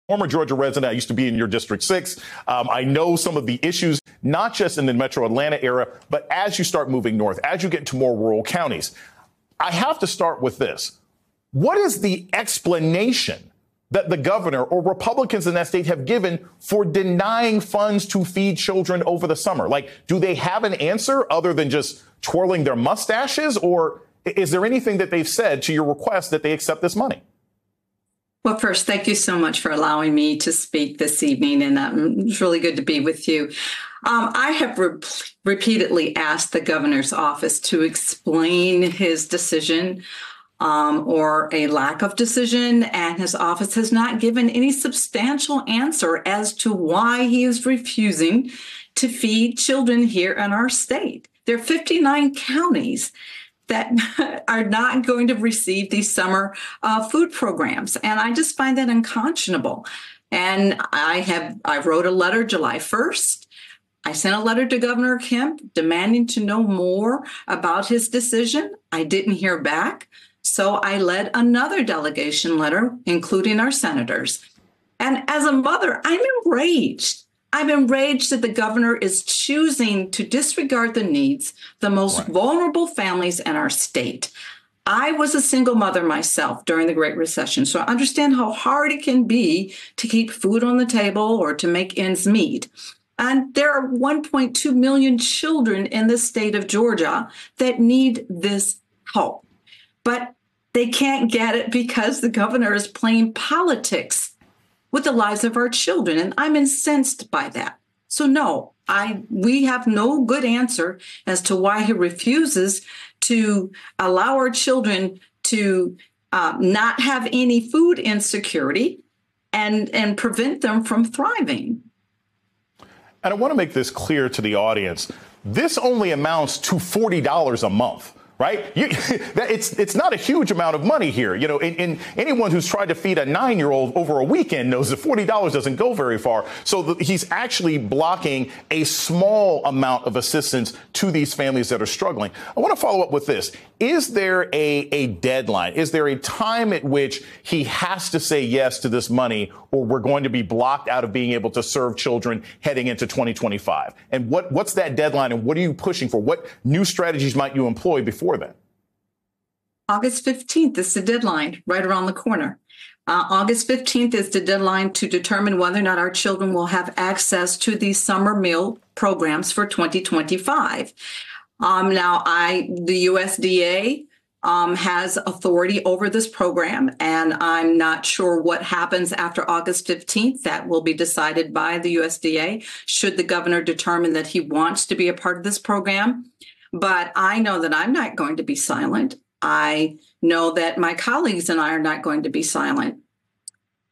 Former Georgia resident, I used to be in your District 6. I know some of the issues, not just in the metro Atlanta area, but as you start moving north, as you get into more rural counties. I have to start with this. What is the explanation that the governor or Republicans in that state have given for denying funds to feed children over the summer? Like, do they have an answer other than just twirling their mustaches? Or is there anything that they've said to your request that they accept this money? Well, first, thank you so much for allowing me to speak this evening, and it's really good to be with you. I have repeatedly asked the governor's office to explain his decision or a lack of decision, and his office has not given any substantial answer as to why he is refusing to feed children here in our state. There are 59 counties that are not going to receive these summer food programs. And I just find that unconscionable. And I wrote a letter July 1st. I sent a letter to Governor Kemp demanding to know more about his decision. I didn't hear back. So I led another delegation letter, including our senators. And as a mother, I'm enraged. I'm enraged that the governor is choosing to disregard the needs, the most vulnerable families in our state. I was a single mother myself during the Great Recession, so I understand how hard it can be to keep food on the table or to make ends meet. And there are 1.2 million children in the state of Georgia that need this help. But they can't get it because the governor is playing politics with the lives of our children. And I'm incensed by that. So no, we have no good answer as to why he refuses to allow our children to not have any food insecurity and prevent them from thriving. And I want to make this clear to the audience. This only amounts to $40 a month. Right? It's not a huge amount of money here. You know, in anyone who's tried to feed a 9-year-old over a weekend knows that $40 doesn't go very far. So he's actually blocking a small amount of assistance to these families that are struggling. I want to follow up with this. Is there a deadline? Is there a time at which he has to say yes to this money, or we're going to be blocked out of being able to serve children heading into 2025? And what's that deadline, and what are you pushing for? What new strategies might you employ before then? August 15th is the deadline, right around the corner. August 15th is the deadline to determine whether or not our children will have access to these summer meal programs for 2025. Now, the USDA has authority over this program, and I'm not sure what happens after August 15th. That will be decided by the USDA, should the governor determine that he wants to be a part of this program. But I know that I'm not going to be silent. I know that my colleagues and I are not going to be silent.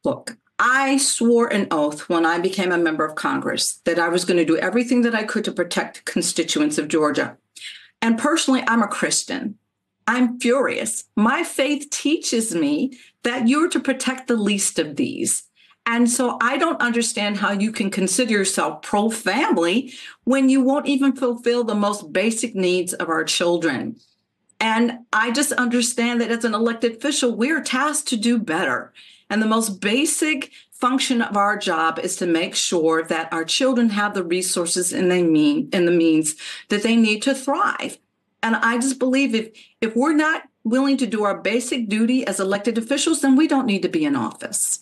Look, I swore an oath when I became a member of Congress that I was going to do everything that I could to protect the constituents of Georgia. And personally, I'm a Christian. I'm furious. My faith teaches me that you're to protect the least of these. And so I don't understand how you can consider yourself pro-family when you won't even fulfill the most basic needs of our children. And I just understand that as an elected official, we're tasked to do better. And the most basic function of our job is to make sure that our children have the resources and the means that they need to thrive. And I just believe if we're not willing to do our basic duty as elected officials, then we don't need to be in office.